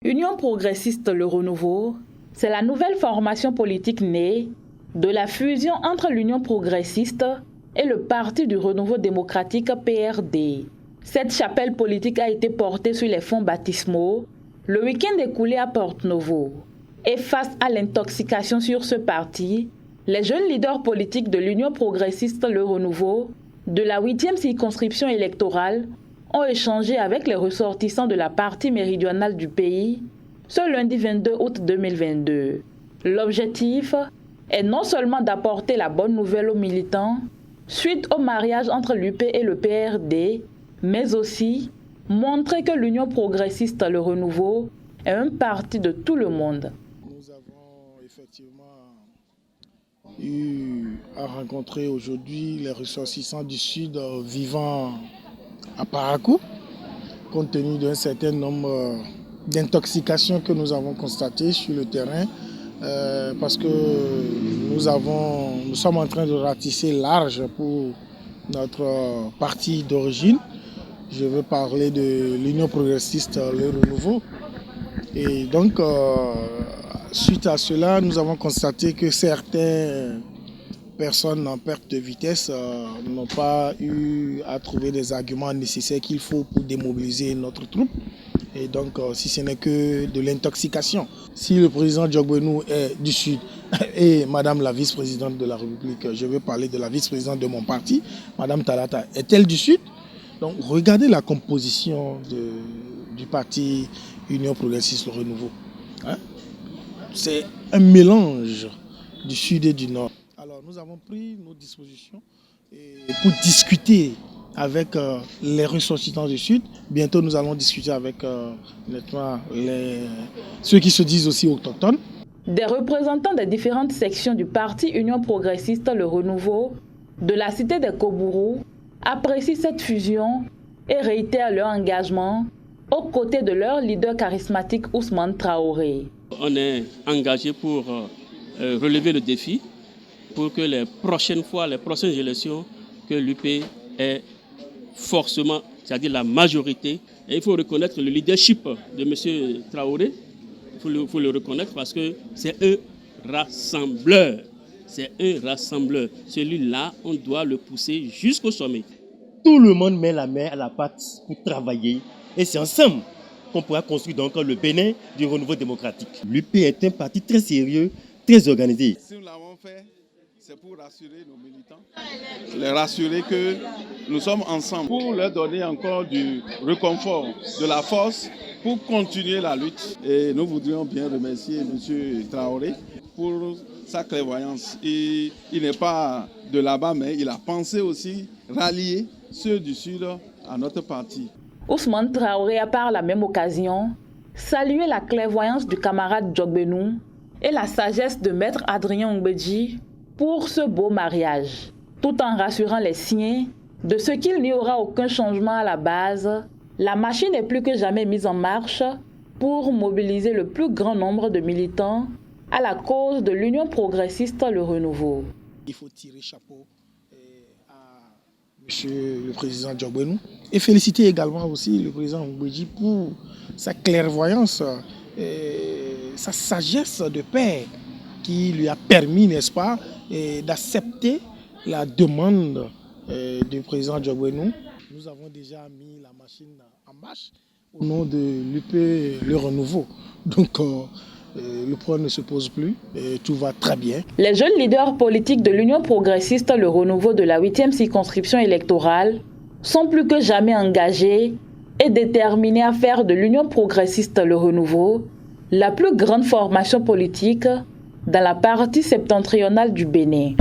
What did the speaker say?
Union progressiste Le Renouveau, c'est la nouvelle formation politique née de la fusion entre l'Union progressiste et le Parti du renouveau démocratique PRD. Cette chapelle politique a été portée sur les fonds baptismaux le week-end écoulé à Porto-Novo. Et face à l'intoxication sur ce parti, les jeunes leaders politiques de l'Union progressiste Le Renouveau de la 8e circonscription électorale ont échangé avec les ressortissants de la partie méridionale du pays ce lundi 22 août 2022. L'objectif est non seulement d'apporter la bonne nouvelle aux militants suite au mariage entre l'UP et le PRD, mais aussi montrer que l'Union progressiste Le Renouveau est un parti de tout le monde. Nous avons effectivement eu à rencontrer aujourd'hui les ressortissants du Sud vivant à Parakou, compte tenu d'un certain nombre d'intoxications que nous avons constatées sur le terrain, parce que nous sommes en train de ratisser large pour notre parti d'origine. Je veux parler de l'Union progressiste Le Renouveau. Et donc, suite à cela, nous avons constaté que certaines personnes en perte de vitesse n'ont pas eu à trouver des arguments nécessaires qu'il faut pour démobiliser notre troupe. Et donc, si ce n'est que de l'intoxication. Si le président Diogbenou est du Sud et madame la vice-présidente de la République, je veux parler de la vice-présidente de mon parti, madame Talata, est-elle du Sud? Donc, regardez la composition du parti Union progressiste Le Renouveau. Hein? C'est un mélange du Sud et du Nord. Alors, nous avons pris nos dispositions pour discuter avec les ressortissants du Sud. Bientôt, nous allons discuter avec ceux qui se disent aussi autochtones. Des représentants des différentes sections du parti Union progressiste Le Renouveau de la cité des Kobourou apprécient cette fusion et réitèrent leur engagement aux côtés de leur leader charismatique Ousmane Traoré. On est engagé pour relever le défi pour que les prochaines élections, que l'UP ait forcément, c'est-à-dire la majorité. Et il faut reconnaître le leadership de M. Traoré. Il faut le reconnaître parce que c'est un rassembleur. C'est un rassembleur. Celui-là, on doit le pousser jusqu'au sommet. Tout le monde met la main à la pâte pour travailler. Et c'est ensemble qu'on pourra construire donc le Bénin du renouveau démocratique. L'UP est un parti très sérieux, très organisé. Si nous l'avons fait, c'est pour rassurer nos militants, les rassurer que nous sommes ensemble, pour leur donner encore du réconfort, de la force pour continuer la lutte. Et nous voudrions bien remercier M. Traoré pour sa clairvoyance. Il n'est pas de là-bas, mais il a pensé aussi rallier ceux du Sud à notre parti. Ousmane Traoré a par la même occasion salué la clairvoyance du camarade Diogbenou et la sagesse de maître Adrien Ngbeji pour ce beau mariage, tout en rassurant les siens de ce qu'il n'y aura aucun changement à la base. La machine est plus que jamais mise en marche pour mobiliser le plus grand nombre de militants à la cause de l'Union progressiste Le Renouveau. Il faut tirer chapeau à M. le président Diogbenou et féliciter également aussi le président Ngbeji pour sa clairvoyance et sa sagesse de père qui lui a permis, n'est-ce pas, d'accepter la demande du président Diogbenou. Nous avons déjà mis la machine en marche au nom de l'UP Le Renouveau. Donc, le problème ne se pose plus et tout va très bien. Les jeunes leaders politiques de l'Union progressiste Le Renouveau de la 8e circonscription électorale sont plus que jamais engagés et déterminés à faire de l'Union progressiste Le Renouveau la plus grande formation politique dans la partie septentrionale du Bénin.